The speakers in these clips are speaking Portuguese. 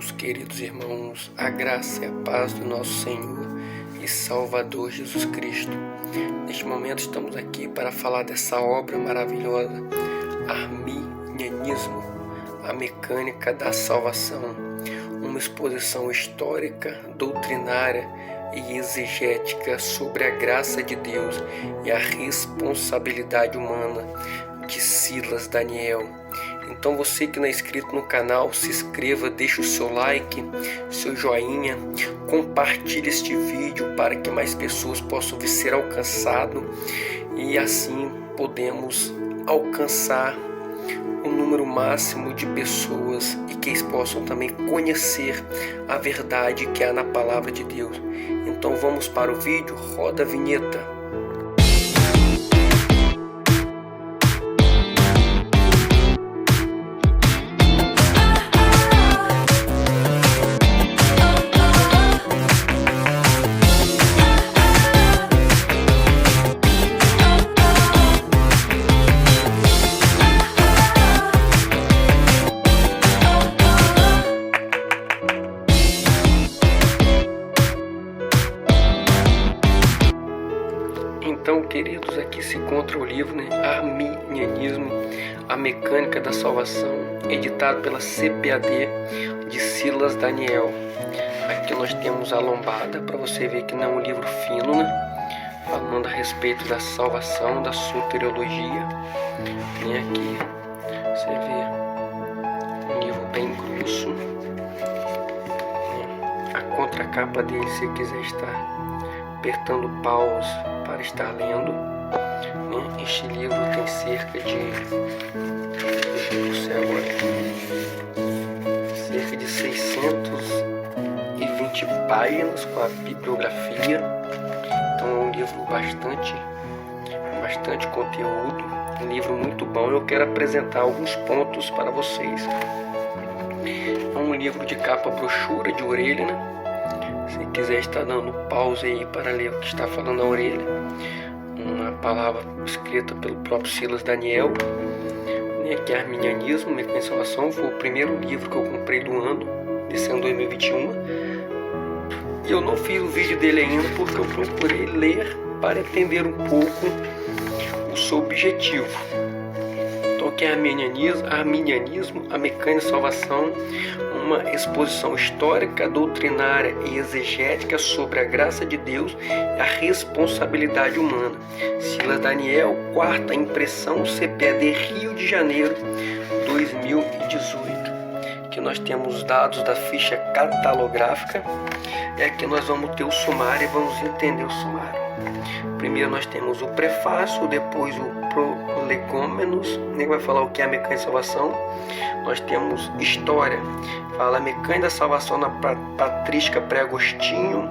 Meus queridos irmãos, a graça e a paz do nosso Senhor e Salvador Jesus Cristo. Neste momento estamos aqui para falar dessa obra maravilhosa, Arminianismo, a mecânica da salvação, uma exposição histórica, doutrinária e exegética sobre a graça de Deus e a responsabilidade humana, de Silas Daniel. Então você que não é inscrito no canal, se inscreva, deixe o seu like, seu joinha, compartilhe este vídeo para que mais pessoas possam ser alcançadas e assim podemos alcançar o número máximo de pessoas e que eles possam também conhecer a verdade que há na palavra de Deus. Então vamos para o vídeo, roda a vinheta. Então, queridos, aqui se encontra o livro, Arminianismo, a mecânica da salvação, editado pela CPAD de Silas Daniel. Aqui nós temos a lombada, para você ver que não é um livro fino, falando a respeito da salvação, da soteriologia. Tem aqui, você vê, um livro bem grosso. A contracapa dele, se quiser estar apertando pause para estar lendo, Este livro tem cerca de cerca de 620 páginas com a bibliografia. Então é um livro bastante conteúdo, um livro muito bom. Eu quero apresentar alguns pontos para vocês. É um livro de capa brochura de orelha, Se quiser estar dando pause aí para ler o que está falando na orelha, uma palavra escrita pelo próprio Silas Daniel, que é Arminianismo, Mecânica da Salvação. Foi o primeiro livro que eu comprei do ano, desse ano 2021. E eu não fiz o vídeo dele ainda porque eu procurei ler para entender um pouco o seu objetivo. Então, que é Arminianismo, a Mecânica da Salvação, uma exposição histórica, doutrinária e exegética sobre a graça de Deus e a responsabilidade humana. Silas Daniel, quarta impressão, CPAD Rio de Janeiro, 2018. Aqui nós temos os dados da ficha catalográfica e aqui nós vamos ter o sumário e vamos entender o sumário. Primeiro nós temos o prefácio, depois o prolegômenos, que vai falar o que é a mecânica da salvação. Nós temos história, fala a mecânica da salvação na patrística pré-Agostinho,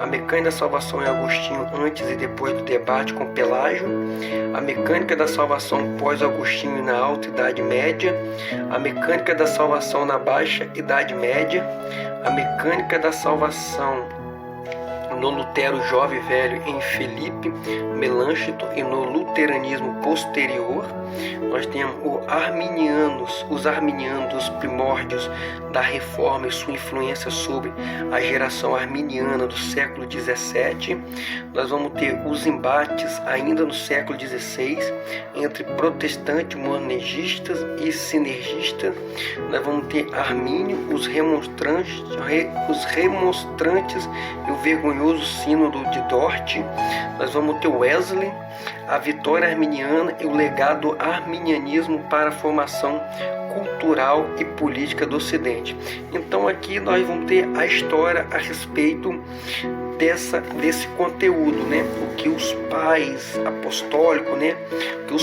a mecânica da salvação em Agostinho antes e depois do debate com Pelágio, a mecânica da salvação pós-Agostinho e na Alta Idade Média, a mecânica da salvação na Baixa Idade Média, a mecânica da salvação no Lutero Jovem e Velho em Felipe Melanchthon e no luteranismo posterior. Nós temos os arminianos, os primórdios da Reforma e sua influência sobre a geração arminiana do século XVII. Nós vamos ter os embates ainda no século XVI entre protestantes, monergistas e sinergistas. Nós vamos ter Armínio, os remonstrantes e o vergonhoso sínodo de Dort. Nós vamos ter Wesley, a vitória arminiana e o legado arminianismo para a formação cultural e política do Ocidente. Então aqui nós vamos ter a história a respeito desse conteúdo, o que os pais apostólicos, que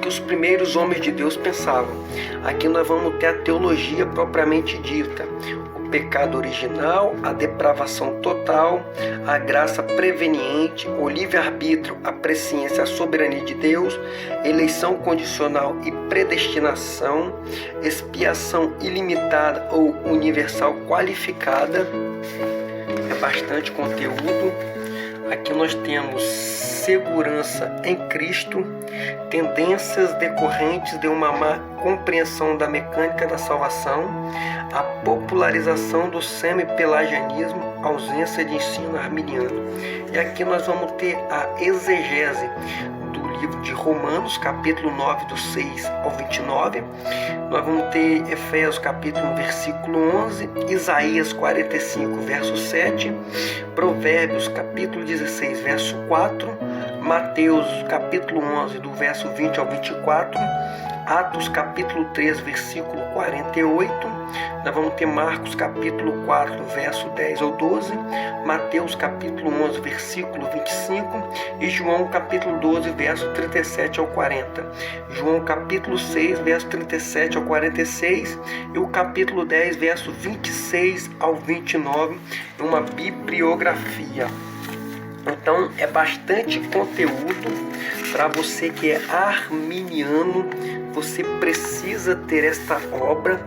os primeiros homens de Deus pensavam. Aqui nós vamos ter a teologia propriamente dita, o pecado original, a depravação total, a graça preveniente, o livre-arbítrio, a presciência, a soberania de Deus, eleição condicional e predestinação, expiação ilimitada ou universal qualificada. É bastante conteúdo. Aqui nós temos segurança em Cristo, tendências decorrentes de uma má compreensão da mecânica da salvação, a popularização do semi-pelagianismo, ausência de ensino arminiano. E aqui nós vamos ter a exegese do livro de Romanos, capítulo 9, do 6 ao 29. Nós vamos ter Efésios, capítulo 1, versículo 11, Isaías 45, verso 7, Provérbios, capítulo 16, verso 4, Mateus, capítulo 11, do verso 20 ao 24, Atos, capítulo 3, versículo 48, nós vamos ter Marcos, capítulo 4, verso 10 ao 12, Mateus, capítulo 11, versículo 25 e João, capítulo 12, verso 37 ao 40. João, capítulo 6, verso 37 ao 46 e o capítulo 10, verso 26 ao 29, uma bibliografia. Então, é bastante conteúdo para você que é arminiano. Você precisa ter esta obra,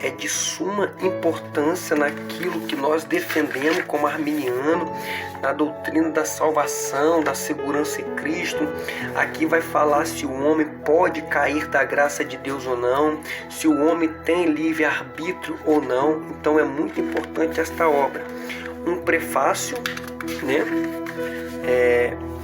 é de suma importância naquilo que nós defendemos como arminiano, na doutrina da salvação, da segurança em Cristo. Aqui vai falar se o homem pode cair da graça de Deus ou não, se o homem tem livre-arbítrio ou não. Então é muito importante esta obra. Um prefácio, né?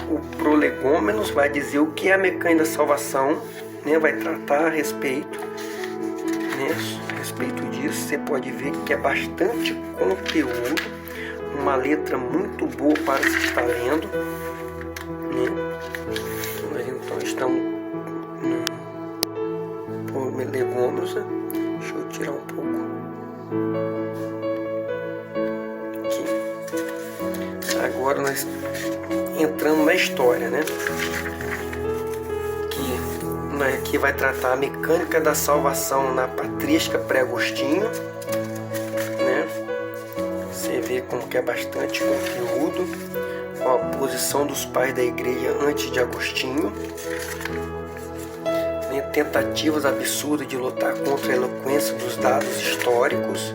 O Prolegômenos vai dizer o que é a mecânica da salvação, né? Vai tratar a respeito, né? A respeito disso. Você pode ver que é bastante conteúdo, uma letra muito boa para se estar lendo, né? Nós então estamos no Prolegômenos, né? Deixa eu tirar um pouco aqui. Agora nós entrando na história, né? Que vai tratar a mecânica da salvação na patrística pré-agostinho, né? Você vê como que é bastante conteúdo, com a posição dos pais da igreja antes de Agostinho, né? Tentativas absurdas de lutar contra a eloquência dos dados históricos.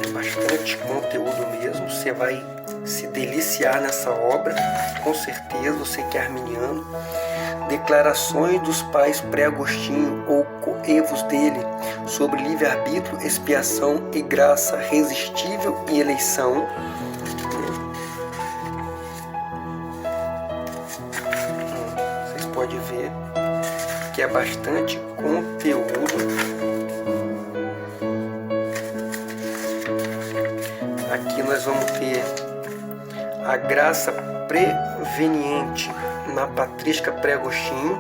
É bastante conteúdo mesmo. Você vai se deliciar nessa obra, com certeza, você que é arminiano. Declarações dos pais pré-agostinho ou coevos dele sobre livre-arbítrio, expiação e graça resistível e eleição. Vocês podem ver que é bastante conteúdo. Aqui nós vamos ter a graça preveniente na patrística pré-agostinho.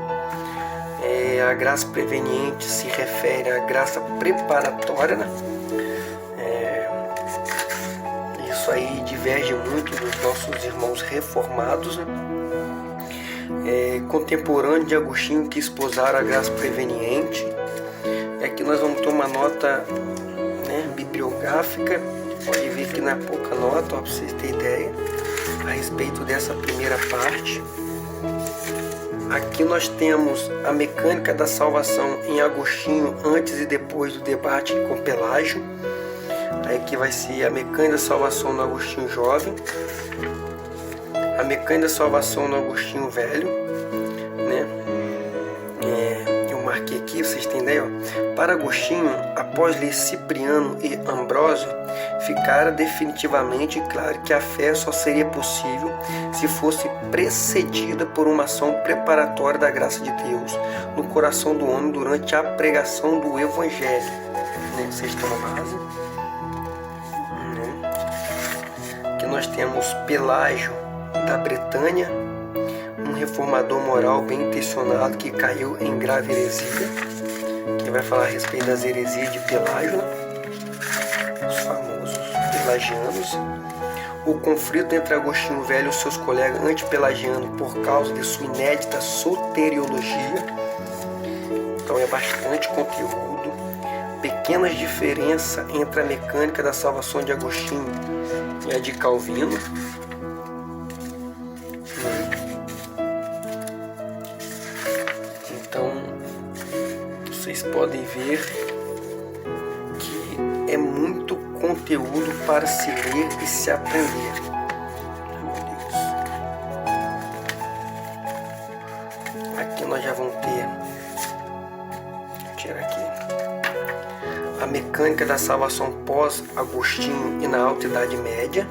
A graça preveniente se refere à graça preparatória, né? Isso aí diverge muito dos nossos irmãos reformados, né? Contemporâneo de Agostinho que esposaram a graça preveniente. Aqui nós vamos ter uma nota, né, bibliográfica. Pode ver que não é pouca nota, para vocês terem ideia, a respeito dessa primeira parte. Aqui nós temos a mecânica da salvação em Agostinho antes e depois do debate com Pelágio. Aí aqui vai ser a mecânica da salvação no Agostinho jovem, a mecânica da salvação no Agostinho velho, né? Eu marquei aqui, vocês têm ideia, ó. Para Agostinho, após ler Cipriano e Ambrósio, ficara definitivamente claro que a fé só seria possível se fosse precedida por uma ação preparatória da graça de Deus no coração do homem durante a pregação do Evangelho. Né? Vocês têm uma base. Aqui nós temos Pelágio da Bretanha, um reformador moral bem intencionado que caiu em grave heresia, que vai falar a respeito das heresias de Pelágio, os famosos pelagianos. O conflito entre Agostinho Velho e seus colegas antipelagianos por causa de sua inédita soteriologia. Então é bastante conteúdo. Pequenas diferenças entre a mecânica da salvação de Agostinho e a de Calvino. Então vocês podem ver que é muito conteúdo para se ler e se aprender. Meu Deus. Aqui nós já vamos ter, vou tirar aqui, a mecânica da salvação pós-Agostinho e na Alta Idade Média,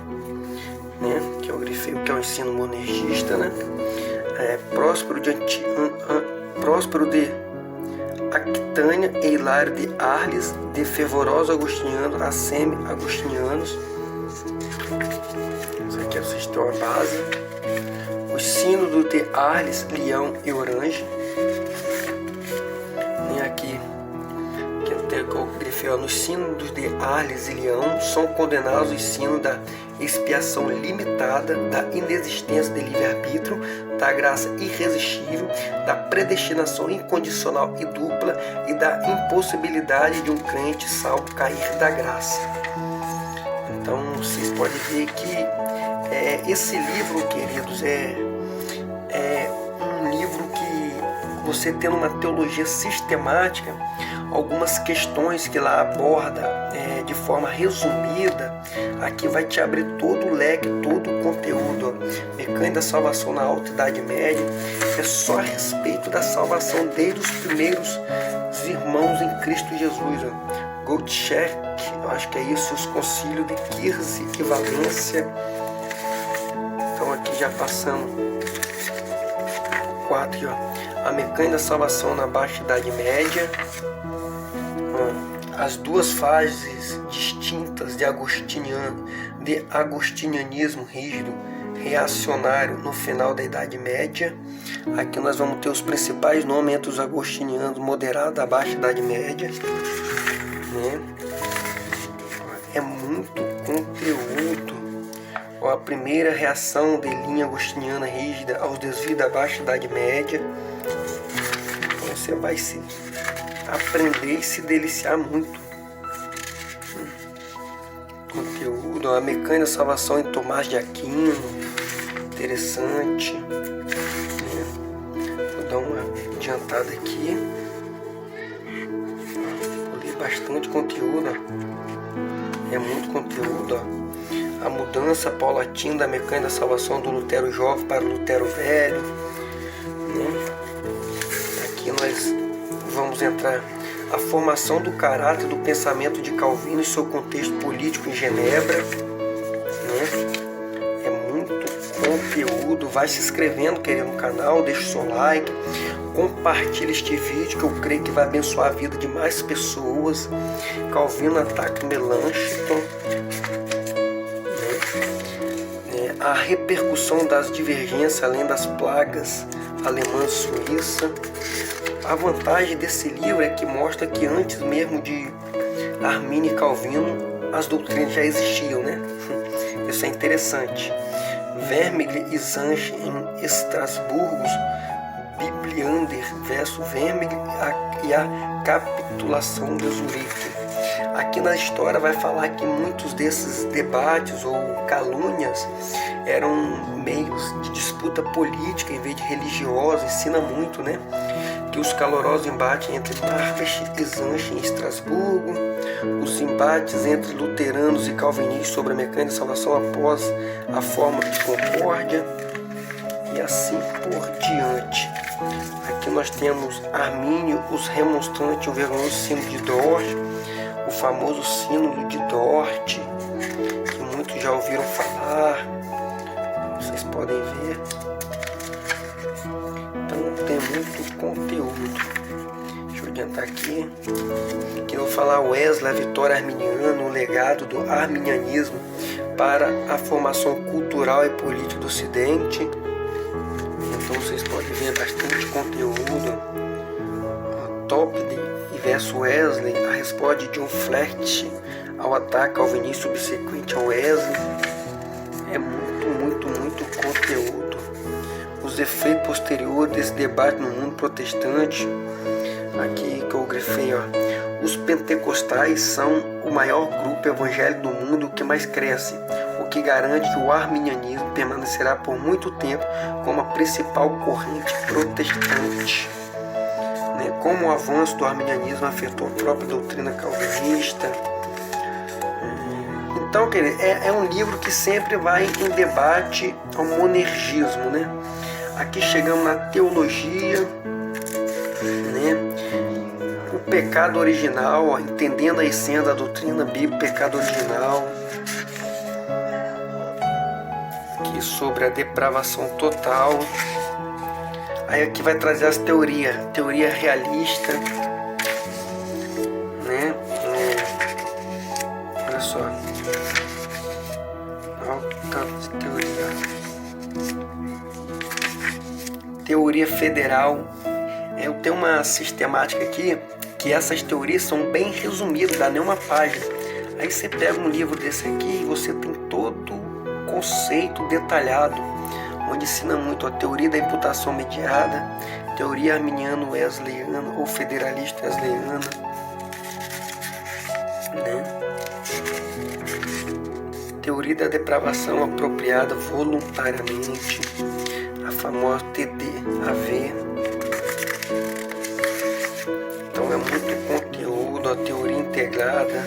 né? Que eu grifei o que é o ensino monergista, né? Próspero de Aquitânia e Hilário de Arles, de fervorosos agostinianos a semi-agostinianos. Isso aqui é o sistema base. Os sínodos de Arles, Leão e Orange. E aqui, que eu grifei, nos sínodos de Arles e Leão são condenados os sínodos da expiação limitada, da inexistência de livre-arbítrio, da graça irresistível, da predestinação incondicional e dupla e da impossibilidade de um crente salvo cair da graça. Então vocês podem ver que esse livro, queridos, é um livro que você tendo uma teologia sistemática, algumas questões que lá aborda de forma resumida, aqui vai te abrir todo o leque, todo o conteúdo. Mecânica da salvação na Alta Idade Média é só a respeito da salvação desde os primeiros irmãos em Cristo Jesus. Gottschalk, eu acho que é isso, os concílios de Kirse e Valência. Então aqui já passamos 4 aqui, ó. A mecânica da salvação na Baixa Idade Média. As duas fases distintas de agostinianismo rígido reacionário no final da Idade Média. Aqui nós vamos ter os principais nomes entre os agostinianos moderados da Baixa Idade Média, né? É muito conteúdo. A primeira reação de linha agostiniana rígida aos desvios da Baixa Idade Média. Então você vai se aprender e se deliciar muito. Conteúdo, a mecânica da salvação em Tomás de Aquino, interessante. Vou dar uma adiantada aqui. Vou ler bastante conteúdo. É muito conteúdo. A mudança paulatina da mecânica da salvação do Lutero jovem para o Lutero velho. Aqui nós vamos entrar a formação do caráter do pensamento de Calvino e seu contexto político em Genebra, né? É muito conteúdo. Vai se inscrevendo, querido, no canal, deixa o seu like, compartilha este vídeo que eu creio que vai abençoar a vida de mais pessoas. Calvino ataca Melanchthon, né? A repercussão das divergências além das plagas alemã e suíça. A vantagem desse livro é que mostra que antes mesmo de Arminio e Calvino as doutrinas já existiam, né? Isso é interessante. Vermigli e Sanche em Estrasburgo, Bibliander versus Vermigli e a capitulação de Zurique. Aqui na história vai falar que muitos desses debates ou calúnias eram meios de disputa política em vez de religiosa. Ensina muito, né? Que os calorosos embates entre Marpech e Sanche em Estrasburgo, os embates entre luteranos e calvinistas sobre a mecânica de salvação após a fórmula de concórdia e assim por diante. Aqui nós temos Armínio, os remonstrantes, o vergonhoso sino de Dort, o famoso sínodo de Dort, que muitos já ouviram falar, vocês podem ver. Então tem muito conteúdo. Deixa eu adiantar aqui. Aqui eu vou falar Wesley, a vitória arminiana, o legado do arminianismo para a formação cultural e política do Ocidente. Então vocês podem ver bastante conteúdo. Topde versus Wesley, a resposta de John Flatt ao ataque calvinista subsequente a Wesley. É muito conteúdo. Os efeitos posteriores desse debate no mundo protestante. Aqui que eu grifei, ó. Os pentecostais são o maior grupo evangélico do mundo que mais cresce, o que garante que o arminianismo permanecerá por muito tempo como a principal corrente protestante. Como o avanço do arminianismo afetou a própria doutrina calvinista. Então, querido, é um livro que sempre vai em debate ao monergismo, né? Aqui chegamos na teologia, né? O pecado original, ó, entendendo a essência da doutrina bíblica, pecado original. Aqui sobre a depravação total. Aí aqui vai trazer as teorias, teoria realista, né? Olha só. Olha o tanto de teoria. Teoria federal. Eu tenho uma sistemática aqui que essas teorias são bem resumidas, dá nem uma página. Aí você pega um livro desse aqui e você tem todo o conceito detalhado, onde ensina muito a teoria da imputação mediada, teoria arminiano-wesleyana ou federalista wesleyana, né? Teoria da depravação apropriada voluntariamente, a famosa TDAV. Então é muito conteúdo, a teoria integrada.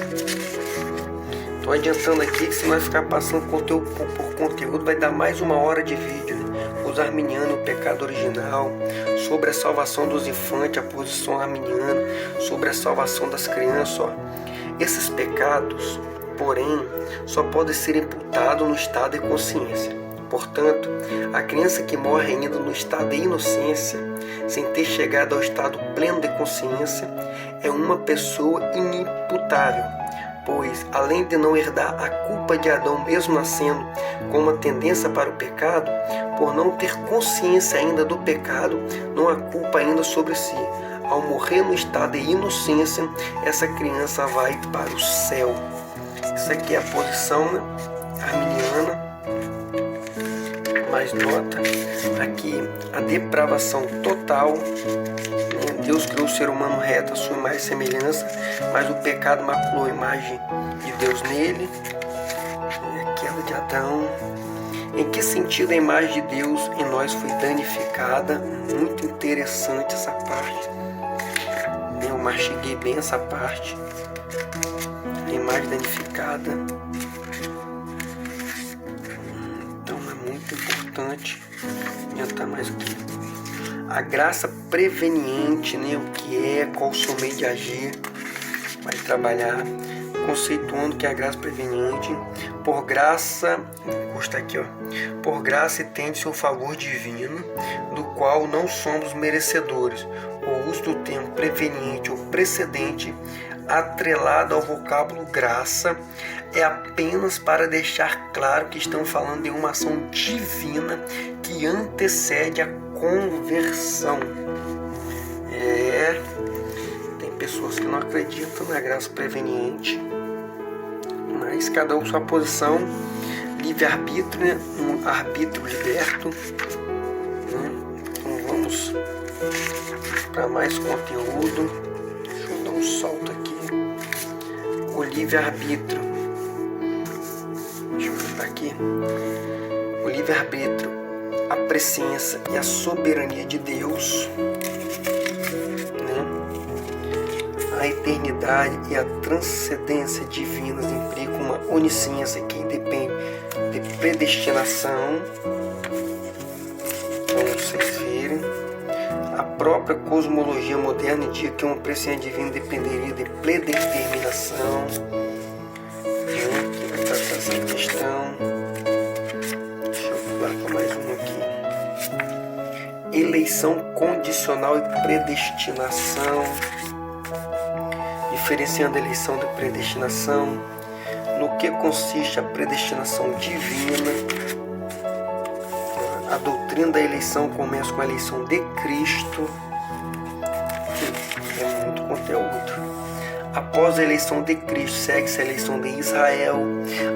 Estou adiantando aqui que se nós ficar passando conteúdo por conteúdo, vai dar mais 1 hora de vídeo, né? Os arminianos, o pecado original, sobre a salvação dos infantes, a posição arminiana, sobre a salvação das crianças. Ó. Esses pecados, porém, só podem ser imputados no estado de consciência. Portanto, a criança que morre ainda no estado de inocência, sem ter chegado ao estado pleno de consciência, é uma pessoa inimputável, pois, além de não herdar a culpa de Adão mesmo nascendo com uma tendência para o pecado, por não ter consciência ainda do pecado, não há culpa ainda sobre si. Ao morrer no estado de inocência, essa criança vai para o céu. Isso aqui é a posição, né, arminiana. Mais nota, aqui a depravação total, né? Deus criou o ser humano reto, a sua imagem e semelhança, mas o pecado maculou a imagem de Deus nele, a queda de Adão. Em que sentido a imagem de Deus em nós foi danificada? Muito interessante essa parte, eu mastiguei bem essa parte, a imagem danificada. Importante adiantar mais aqui. A graça preveniente, né? O que é, qual o seu meio de agir, vai trabalhar conceituando que é a graça preveniente. Por graça, custa aqui, ó. Por graça tende-se o favor divino, do qual não somos merecedores. O uso do termo preveniente ou precedente, atrelado ao vocábulo graça, é apenas para deixar claro que estamos falando de uma ação divina que antecede a conversão. Tem pessoas que não acreditam na graça preveniente, mas cada um sua posição, livre-arbítrio, né? Um arbítrio liberto, né? Então vamos para mais conteúdo. Deixa eu dar um salto aqui. O livre-arbítrio. Deixa eu botar aqui. O livre-arbítrio, a presciência e a soberania de Deus, né? A eternidade e a transcendência divinas implicam uma onisciência que independe de predestinação. Como vocês verem, a própria cosmologia moderna indica que uma presciência divina dependeria de predeterminação. Aqui vai tratar essa questão. Deixa eu pular para mais um aqui. Eleição condicional e predestinação. Diferenciando a eleição da predestinação. No que consiste a predestinação divina? A doutrina da eleição começa com a eleição de Cristo. É muito conteúdo. Após a eleição de Cristo, segue-se a eleição de Israel.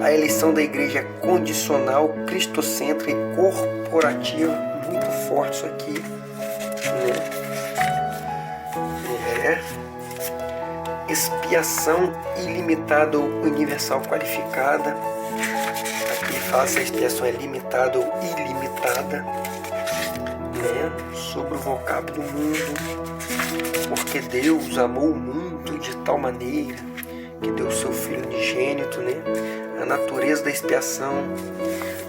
A eleição da igreja é condicional, cristocêntrica e corporativa. Muito forte isso aqui, né? Expiação ilimitada ou universal qualificada. Aqui fala se a expiação é limitada ou ilimitada, né? Sobre o vocábulo mundo. Porque Deus amou o mundo de tal maneira que deu o seu Filho unigênito, né? A natureza da expiação.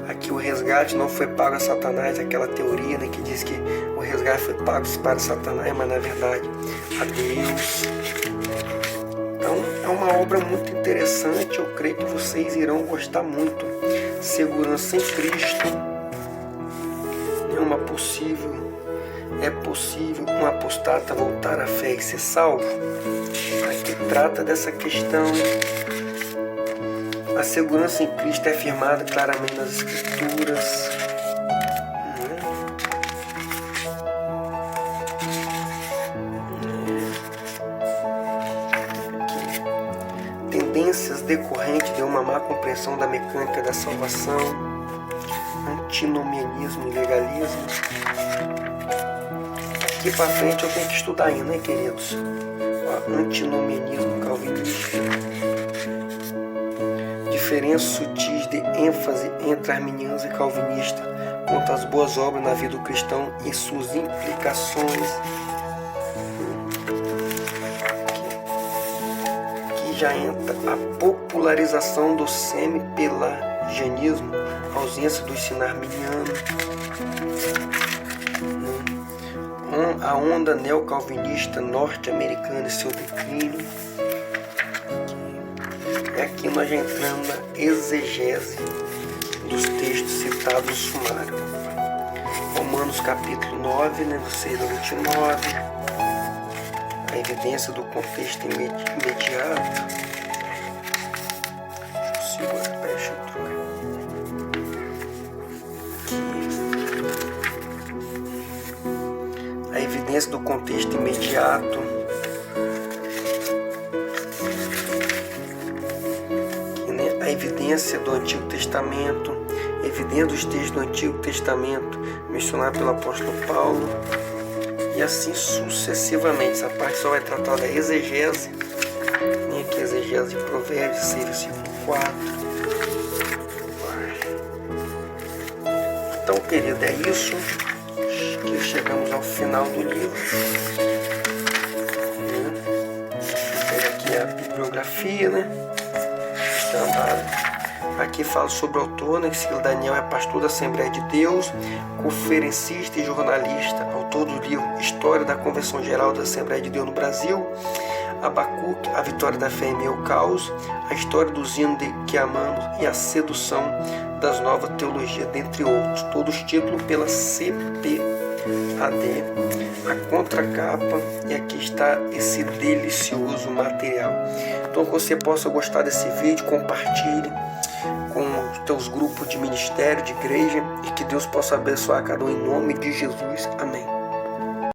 Aqui o resgate não foi pago a Satanás, aquela teoria, né, que diz que o resgate foi pago para Satanás, mas na verdade a Deus. Então é uma obra muito interessante, eu creio que vocês irão gostar muito. Segurança em Cristo. É possível um apostata voltar à fé e ser salvo? Aqui trata dessa questão. A segurança em Cristo é afirmada claramente nas Escrituras. Tendências decorrentes de uma má compreensão da mecânica da salvação, antinomianismo e legalismo. Aqui para frente eu tenho que estudar ainda, né, queridos? Antinomianismo calvinista. Diferenças sutis de ênfase entre arminianos e calvinistas quanto às boas obras na vida do cristão e suas implicações. Aqui já entra a popularização do semi-pelagianismo, ausência do ensino arminiano, a onda neocalvinista norte-americana e seu declínio. E aqui nós já entramos na exegese dos textos citados no sumário. Romanos capítulo 9, né, do 6 ao 29. A evidência do contexto imediato. Deixa eu trocar. A evidência do contexto imediato. A evidência do Antigo Testamento, evidência dos textos do Antigo Testamento mencionado pelo apóstolo Paulo, e assim sucessivamente. Essa parte só vai tratar da exegese, aqui a exegese de Provérbios 6, versículo 4. Então, querido, é isso que chegamos ao final do livro. Aqui é a bibliografia, né? Aqui fala sobre o autor, né? Que Daniel é pastor da Assembleia de Deus, conferencista e jornalista, autor do livro História da Convenção Geral da Assembleia de Deus no Brasil, Abacuque, A Vitória da Fé em Meio ao Caos, A História dos Hinos que Amamos e A Sedução das Novas Teologias, dentre outros. Todos os títulos pela CPAD, a contracapa, e aqui está esse delicioso material. Então, que você possa gostar desse vídeo, compartilhe com os teus grupos de ministério, de igreja, e que Deus possa abençoar cada um em nome de Jesus. Amém.